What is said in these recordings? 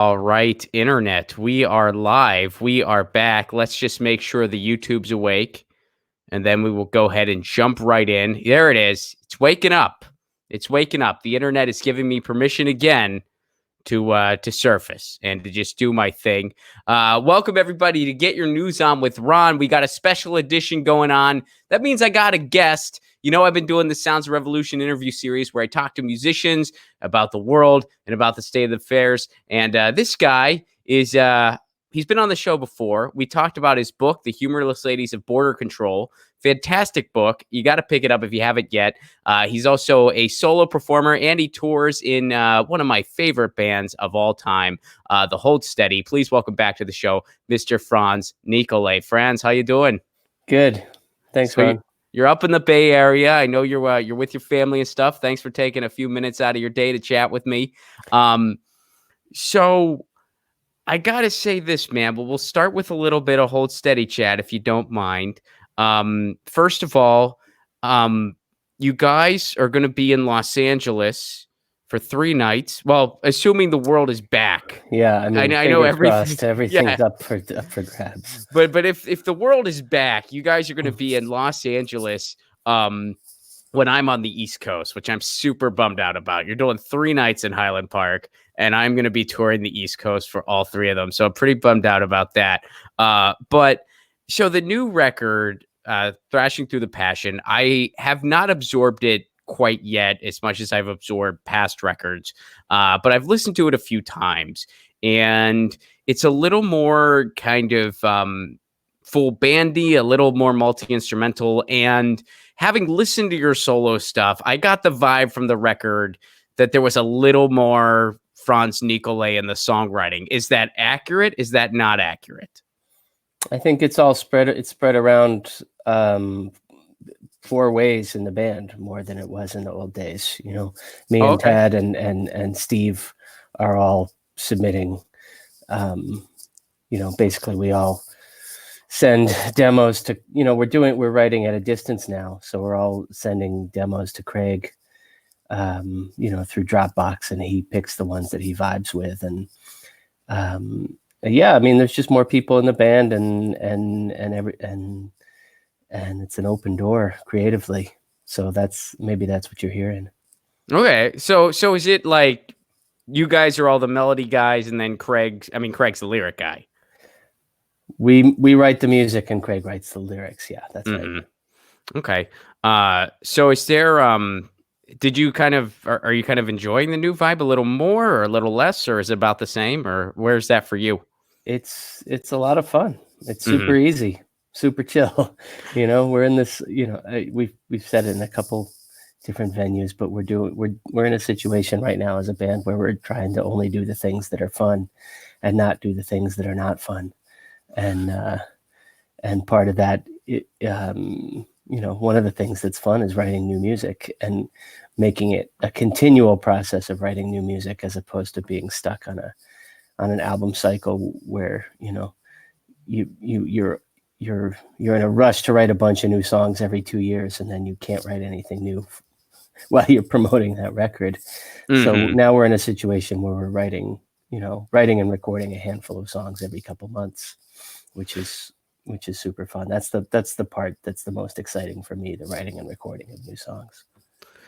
All right, internet, we are live. We are back. Let's just make sure the YouTube's awake, and then we will go ahead and jump right in. There it is. It's waking up. It's waking up. The internet is giving me permission again to surface and to just do my thing. Welcome everybody to Get Your News On with Ron. We got a special edition going on. That means I got a guest. You know, I've been doing the Sounds of Revolution interview series where I talk to musicians about the world and about the state of the affairs. And this guy is he's been on the show before. We talked about his book, The Humorless Ladies of Border Control. Fantastic book. You got to pick it up if you haven't yet. He's also a solo performer, and he tours in one of my favorite bands of all time, the Hold Steady. Please welcome back to the show, Mr. Franz Nicolay. Franz, how you doing? Good. Thanks, So Ron. you're up in the Bay Area. I know you're with your family and stuff. Thanks for taking a few minutes out of your day to chat with me. So I gotta say this, man, but we'll start with a little bit of Hold Steady chat if you don't mind. First of all, you guys are going to be in Los Angeles for 3 nights. Well, assuming the world is back. Yeah, I mean, I know everything's yeah. up for grabs. But if the world is back, you guys are going to be in Los Angeles when I'm on the East Coast, which I'm super bummed out about. You're doing 3 nights in Highland Park, and I'm going to be touring the East Coast for all 3 of them. So I'm pretty bummed out about that. But so the new record, Thrashing Through the Passion, I have not absorbed it quite yet as much as I've absorbed past records, but I've listened to it a few times, and it's a little more kind of full bandy, a little more multi-instrumental. And having listened to your solo stuff, I got the vibe from the record that there was a little more Franz Nicolay in the songwriting. Is that accurate? Is that not accurate? I think it's all spread. It's spread around 4 ways in the band more than it was in the old days. You know, me and Tad and Steve are all submitting. You know, basically we all send demos to. You know, we're writing at a distance now, so we're all sending demos to Craig. You know, through Dropbox, and he picks the ones that he vibes with, and yeah, I mean, there's just more people in the band, and it's an open door creatively. So maybe that's what you're hearing. Okay, so is it like you guys are all the melody guys, and then Craig's the lyric guy? We write the music, and Craig writes the lyrics. Yeah, that's right. Okay. So is there did you are you kind of enjoying the new vibe a little more or a little less, or is it about the same, or where's that for you? It's a lot of fun. It's super easy, super chill. You know, we're in this, you know, we've said it in a couple different venues, but we're in a situation right now as a band where we're trying to only do the things that are fun and not do the things that are not fun. And part of that, you know, one of the things that's fun is writing new music and making it a continual process of writing new music, as opposed to being stuck on an album cycle where, you know, you're in a rush to write a bunch of new songs every 2 years, and then you can't write anything new while you're promoting that record. So now we're in a situation where we're writing and recording a handful of songs every couple months, which is super fun. That's the part that's the most exciting for me, the writing and recording of new songs.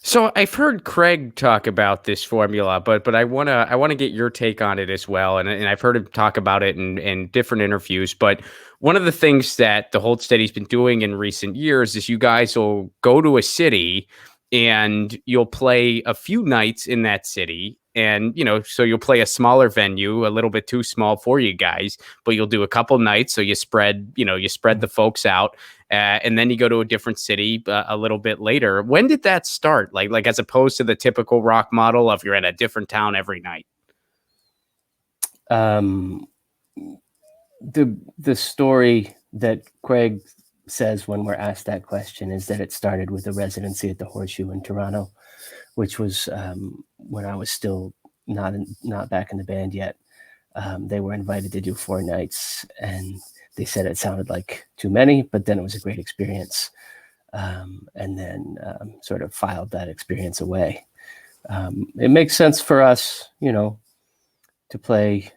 So I've heard Craig talk about this formula, but I wanna get your take on it as well. And I've heard him talk about it in different interviews. But one of the things that the Hold Steady's been doing in recent years is you guys will go to a city and you'll play a few nights in that city. And, you know, so you'll play a smaller venue, a little bit too small for you guys, but you'll do a couple nights. So you spread the folks out, and then you go to a different city a little bit later. When did that start? Like as opposed to the typical rock model of you're in a different town every night. The story that Craig says when we're asked that question is that it started with a residency at the Horseshoe in Toronto, which was when I was still not back in the band yet. They were invited to do 4 nights, and they said it sounded like too many, but then it was a great experience. And then sort of filed that experience away. It makes sense for us, you know, to play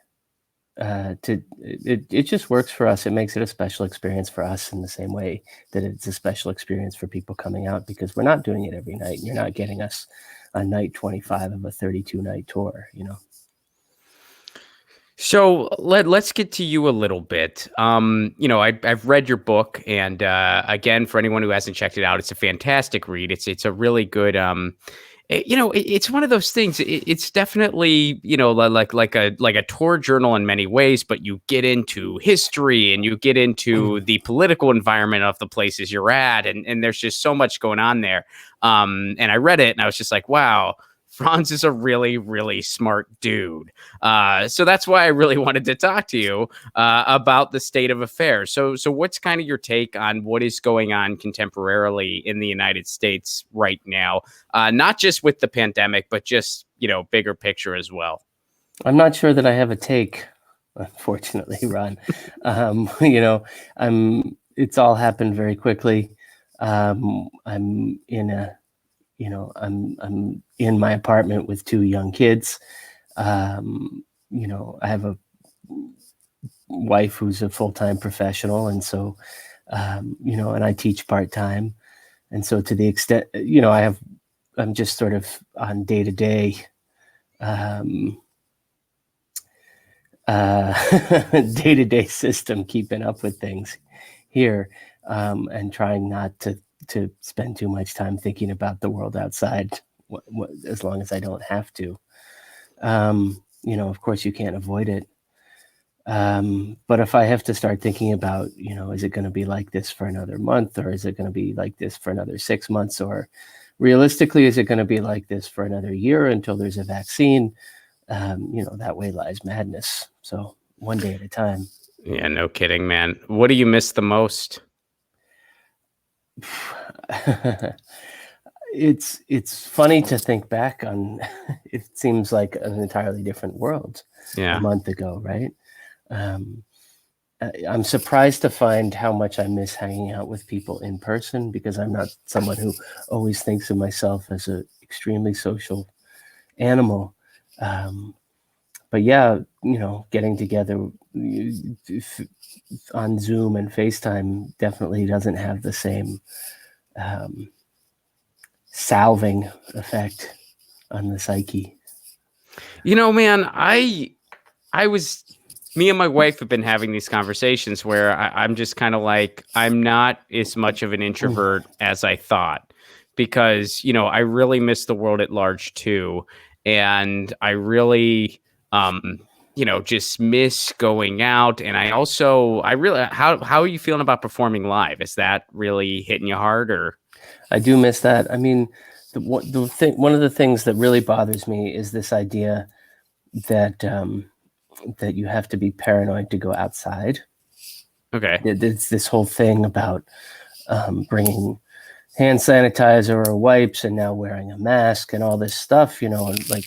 it just works for us. It makes it a special experience for us in the same way that it's a special experience for people coming out, because we're not doing it every night. And you're not getting us on night 25 of a 32 night tour, you know. So let's get to you a little bit. I've read your book, and again, for anyone who hasn't checked it out, it's a fantastic read. It's a really good. It's one of those things. It's definitely like a tour journal in many ways, but you get into history and you get into the political environment of the places you're at, and there's just so much going on there. And I read it, and I was just like, wow. Franz is a really, really smart dude. So that's why I really wanted to talk to you about the state of affairs. So what's kind of your take on what is going on contemporarily in the United States right now? Not just with the pandemic, but just, bigger picture as well. I'm not sure that I have a take, unfortunately, Ron. It's all happened very quickly. I'm in my apartment with 2 young kids. I have a wife who's a full-time professional. And so, and I teach part-time. And so to the extent, I'm just sort of on day-to-day, day-to-day system, keeping up with things here, and trying not to spend too much time thinking about the world outside, as long as I don't have to. Of course you can't avoid it. But if I have to start thinking about, is it going to be like this for another month, or is it going to be like this for another 6 months, or realistically, is it going to be like this for another year until there's a vaccine? That way lies madness. So one day at a time. Yeah, no kidding, man. What do you miss the most? It's funny to think back on. It seems like an entirely different world a month ago, right? I'm surprised to find how much I miss hanging out with people in person, because I'm not someone who always thinks of myself as an extremely social animal. But yeah, getting together on Zoom and FaceTime definitely doesn't have the same salving effect on the psyche. Man, me and my wife have been having these conversations where I'm just kind of like, I'm not as much of an introvert as I thought, because, I really miss the world at large too. And I really, just miss going out. And I really, how are you feeling about performing live? Is that really hitting you hard, or? I do miss that. I mean, one of the things that really bothers me is this idea that that you have to be paranoid to go outside. Okay. It's this whole thing about bringing hand sanitizer or wipes, and now wearing a mask and all this stuff, and like,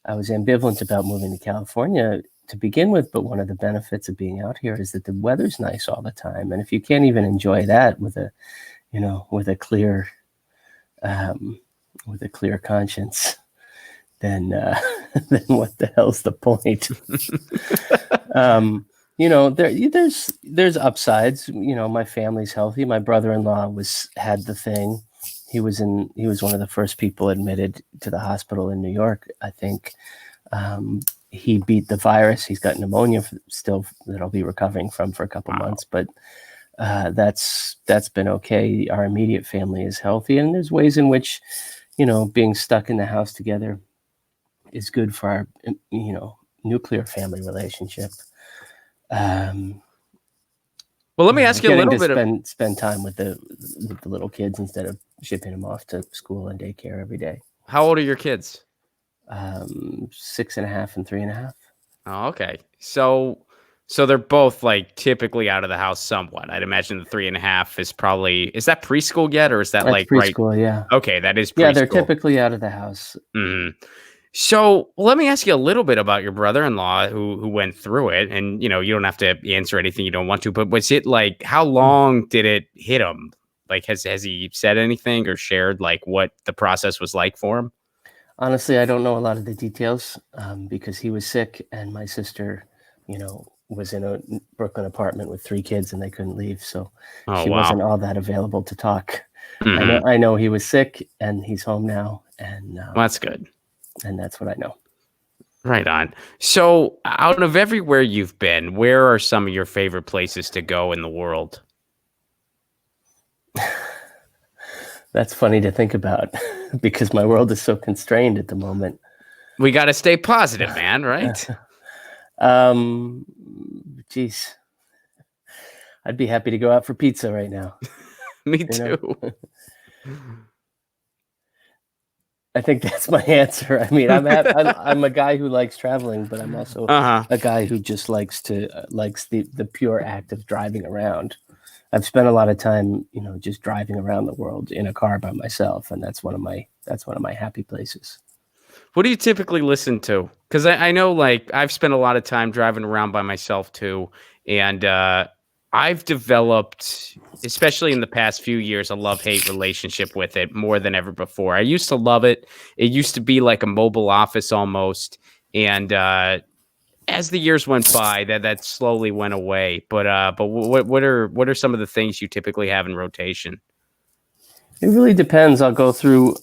I was ambivalent about moving to California to begin with, but one of the benefits of being out here is that the weather's nice all the time. And if you can't even enjoy that with a clear conscience, then then what the hell's the point? There's upsides. My family's healthy. My brother-in-law had the thing. He was one of the first people admitted to the hospital in New York, I think. He beat the virus. He's got pneumonia still that I'll be recovering from for a couple months, but that's been okay. Our immediate family is healthy, and there's ways in which, being stuck in the house together is good for our, nuclear family relationship. Well, let me ask you a little bit. Spend time with the little kids instead of shipping them off to school and daycare every day. How old are your kids? 6.5 and 3.5. Oh, okay. So they're both like typically out of the house somewhat. I'd imagine the 3.5 is that preschool yet, or is that like preschool? Right? Yeah. Okay, that is preschool. Yeah, they're typically out of the house. Mm-hmm. So let me ask you a little bit about your brother-in-law who went through it, and you don't have to answer anything you don't want to, but was it like, how long did it hit him? Like, has he said anything or shared like what the process was like for him? Honestly, I don't know a lot of the details, because he was sick, and my sister, was in a Brooklyn apartment with 3 kids and they couldn't leave. So Oh, she wow. wasn't all that available to talk. Mhm. I know he was sick and he's home now. And Well, that's good. And that's what I know. Right on. So, out of everywhere you've been, where are some of your favorite places to go in the world? That's funny to think about because my world is so constrained at the moment. We got to stay positive, man, right? Geez, I'd be happy to go out for pizza right now. Me too. I think that's my answer. I mean, I'm a guy who likes traveling, but I'm also a guy who just likes the pure act of driving around. I've spent a lot of time, just driving around the world in a car by myself, and that's one of my happy places. What do you typically listen to? Because I know, like, I've spent a lot of time driving around by myself too, and I've developed, especially in the past few years, a love-hate relationship with it more than ever before. I used to love it. It used to be like a mobile office almost, and as the years went by, that slowly went away. But what are some of the things you typically have in rotation? It really depends. I'll go through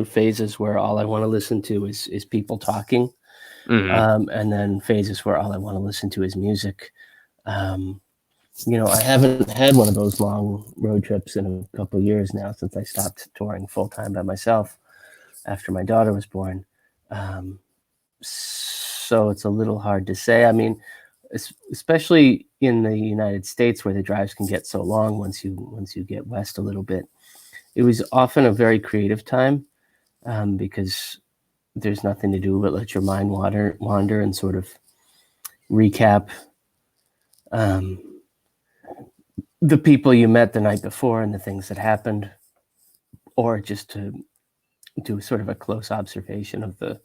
phases where all I want to listen to is people talking, and then phases where all I want to listen to is music. I haven't had one of those long road trips in a couple of years now since I stopped touring full time by myself after my daughter was born. So it's a little hard to say. I mean, especially in the United States where the drives can get so long once you get west a little bit. It was often a very creative time because there's nothing to do but let your mind wander and sort of recap the people you met the night before and the things that happened, or just to do sort of a close observation of the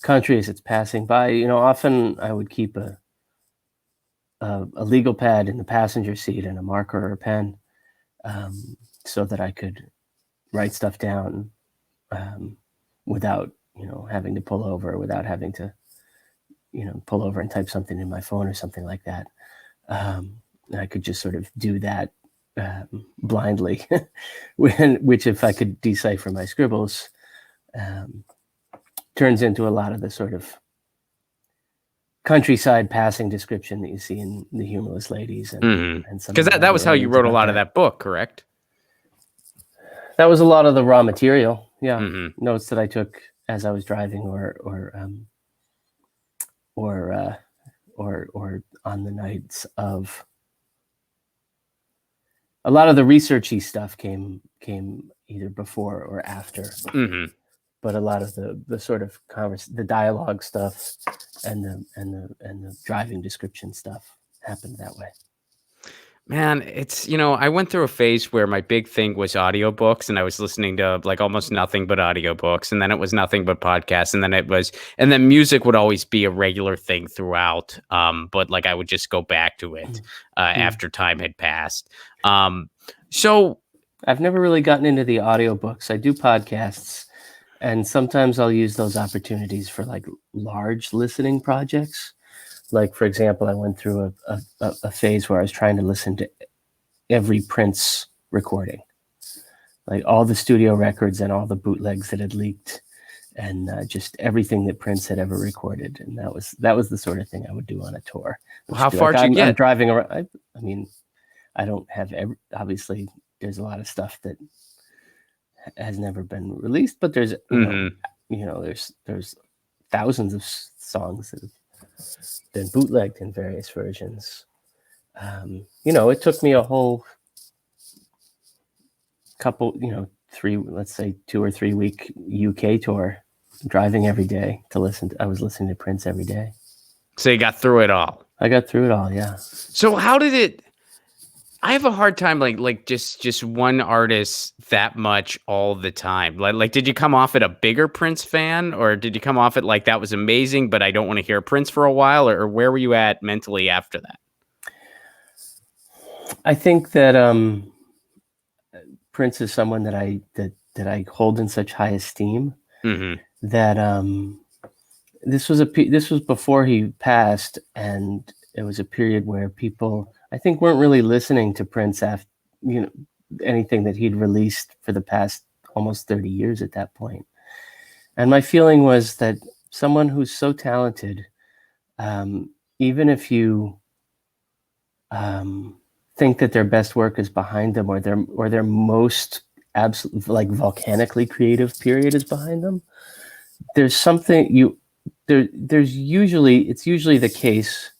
country as it's passing by. Often I would keep a legal pad in the passenger seat and a marker or a pen so that I could write stuff down without having to pull over, without having to pull over and type something in my phone or something like that. I could just sort of do that blindly, which if I could decipher my scribbles, turns into a lot of the sort of countryside passing description that you see in The Humorless Ladies. And because that was how you wrote a lot of that book, correct? That was a lot of the raw material. Yeah. Notes that I took as I was driving or on the nights of. A lot of the researchy stuff came either before or after, but a lot of the sort of the dialogue stuff and the driving description stuff happened that way. Man, it's, I went through a phase where my big thing was audiobooks and I was listening to like almost nothing but audiobooks, and then it was nothing but podcasts, and then music would always be a regular thing throughout. But like I would just go back to it after time had passed. So I've never really gotten into the audiobooks. I do podcasts, and sometimes I'll use those opportunities for like large listening projects. Like, for example, I went through a phase where I was trying to listen to every Prince recording, like all the studio records and all the bootlegs that had leaked, and just everything that Prince had ever recorded. And that was the sort of thing I would do on a tour. How far did you get? I'm driving around. I mean, I don't have obviously there's a lot of stuff that has never been released, but there's there's thousands of songs that have been bootlegged in various versions. It took me a whole couple, 2 or 3 week UK tour, driving every day to listen. I was listening to Prince every day. So you got through it all. I got through it all, yeah. So how did it? I have a hard time like just one artist that much all the time. Like did you come off at a bigger Prince fan, or did you come off at like that was amazing, but I don't want to hear Prince for a while, or where were you at mentally after that? I think that Prince is someone that I hold in such high esteem that this was before he passed, and it was a period where people, I think, weren't really listening to Prince after, you know, anything that he'd released for the past almost 30 years at that point. And my feeling was that someone who's so talented, even if you think that their best work is behind them, or their most absolute, like, volcanically creative period is behind them, there's something it's usually the case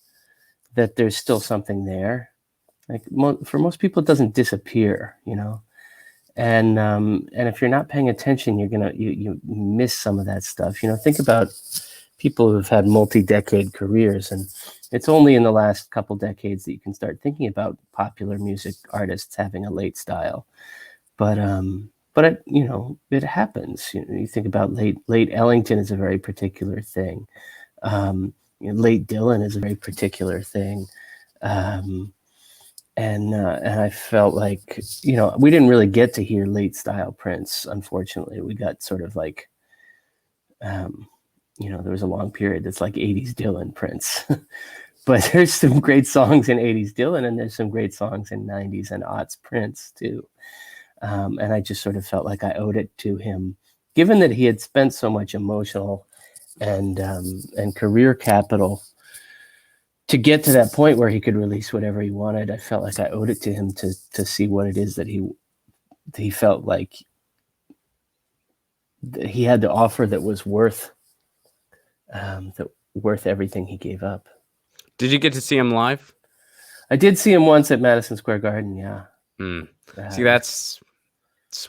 that there's still something there. Like, for most people, it doesn't disappear, you know. And if you're not paying attention, you miss some of that stuff. You know, think about people who've had multi-decade careers, and it's only in the last couple decades that you can start thinking about popular music artists having a late style. But it, you know, it happens. You know, you think about late Ellington is a very particular thing. You know, late Dylan is a very particular thing. And I felt like, you know, we didn't really get to hear late style Prince, unfortunately. We got sort of like, you know, there was a long period that's like 80s Dylan Prince. But there's some great songs in 80s Dylan, and there's some great songs in 90s and aughts Prince too. And I just sort of felt like I owed it to him, given that he had spent so much emotional and career capital to get to that point where he could release whatever he wanted. I felt like I owed it to him to see what it is that he felt like he had to offer that was worth everything he gave up. Did you get to see him live? I did see him once at Madison Square Garden. Yeah. See, it's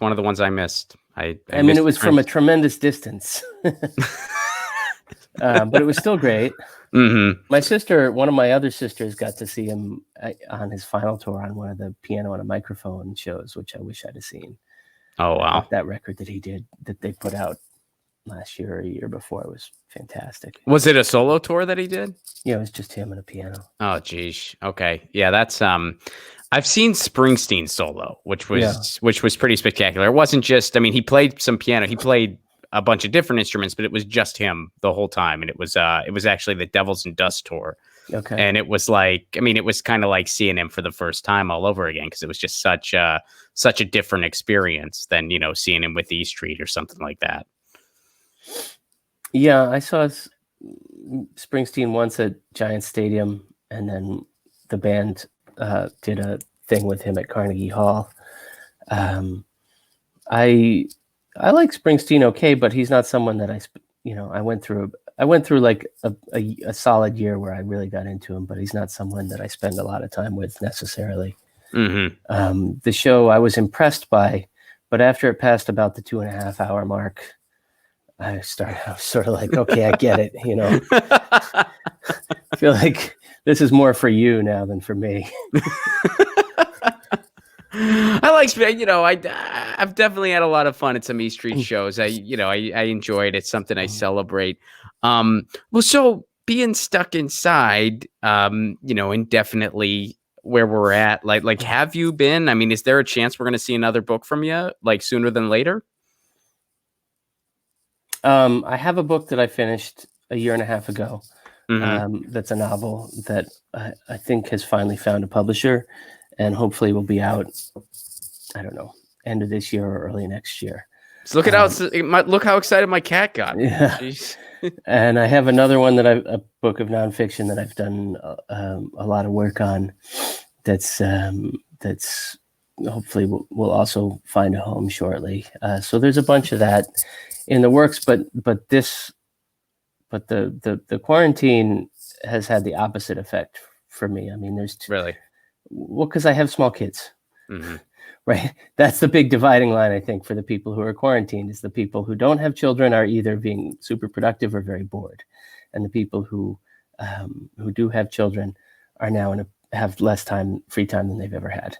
one of the ones I missed. I mean, it was from a tremendous distance, but it was still great. Mm-hmm. My sister, one of my other sisters, got to see him on his final tour on one of the piano and a microphone shows, which I wish I'd have seen. Oh, wow. That record that he did, that they put out last year or a year before, was fantastic. Was it a solo tour that he did? Yeah, it was just him and a piano. Oh, geez. Okay. Yeah, that's I've seen Springsteen solo, which was pretty spectacular. It wasn't just, I mean, he played some piano. He played a bunch of different instruments, but it was just him the whole time. And it was actually the Devils and Dust tour. Okay. And it was like, I mean, it was kind of like seeing him for the first time all over again, because it was just such a different experience than, you know, seeing him with E Street or something like that. Yeah, I saw Springsteen once at Giant Stadium, and then the band did a thing with him at Carnegie Hall. I like Springsteen okay, but he's not someone that I went through like a solid year where I really got into him, but he's not someone that I spend a lot of time with necessarily. Mm-hmm. The show I was impressed by, but after it passed about the 2.5 hour mark, I was sort of like, okay, I get it. You know, I feel like this is more for you now than for me. I like, you know, I've definitely had a lot of fun at some E Street shows. I enjoy it. It's something I celebrate. Well, so being stuck inside, you know, indefinitely where we're at, like, have you been? I mean, is there a chance we're going to see another book from you, like, sooner than later? I have a book that I finished a year and a half ago. Mm-hmm. That's a novel that I think has finally found a publisher, and hopefully will be out, I don't know, end of this year or early next year. So look how excited my cat got. Yeah. And I have another one a book of nonfiction that I've done a lot of work on. That's hopefully will also find a home shortly. So there's a bunch of that in the works, but the quarantine has had the opposite effect for me. I mean, there's really, well, because I have small kids. Mm-hmm. Right. That's the big dividing line, I think, for the people who are quarantined, is the people who don't have children are either being super productive or very bored. And the people who do have children are now have less free time than they've ever had,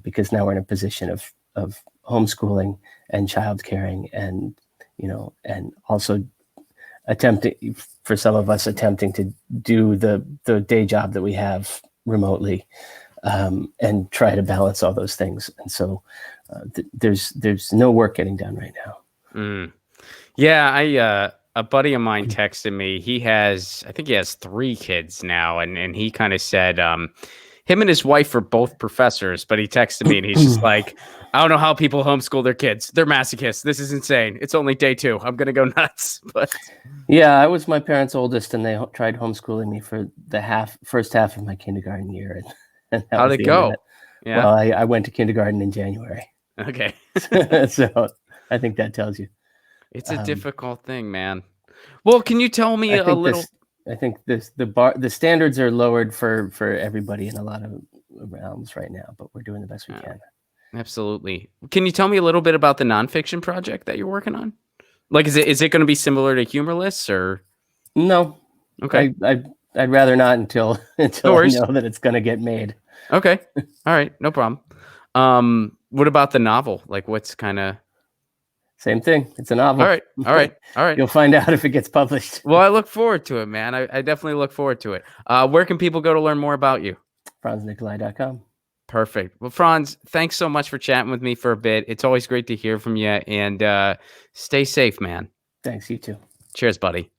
because now we're in a position of homeschooling and child caring, and, you know, and also for some of us attempting to do the day job that we have remotely. And try to balance all those things. And so there's no work getting done right now. Yeah, a buddy of mine texted me. I think he has 3 kids now, and he kind of said, him and his wife are both professors, but he texted me and he's just like, I don't know how people homeschool their kids. They're masochists. This is insane. It's only day 2. I'm gonna go nuts. But yeah, I was my parents' oldest, and they tried homeschooling me for the first half of my kindergarten year. And how'd it go? Yeah. Well, I went to kindergarten in January. Okay. So I think that tells you. It's a difficult thing, man. Well, can you tell me a little? I think the standards are lowered for everybody in a lot of realms right now, but we're doing the best we can. Absolutely. Can you tell me a little bit about the nonfiction project that you're working on? Like, is it going to be similar to Humorless or? No. Okay. I'd rather not until I know that it's going to get made. Okay. All right. No problem. What about the novel? Like, what's kind of? Same thing. It's a novel. All right. You'll find out if it gets published. Well, I look forward to it, man. I definitely look forward to it. Where can people go to learn more about you? FranzNicolay.com. Perfect. Well, Franz, thanks so much for chatting with me for a bit. It's always great to hear from you, and stay safe, man. Thanks. You too. Cheers, buddy.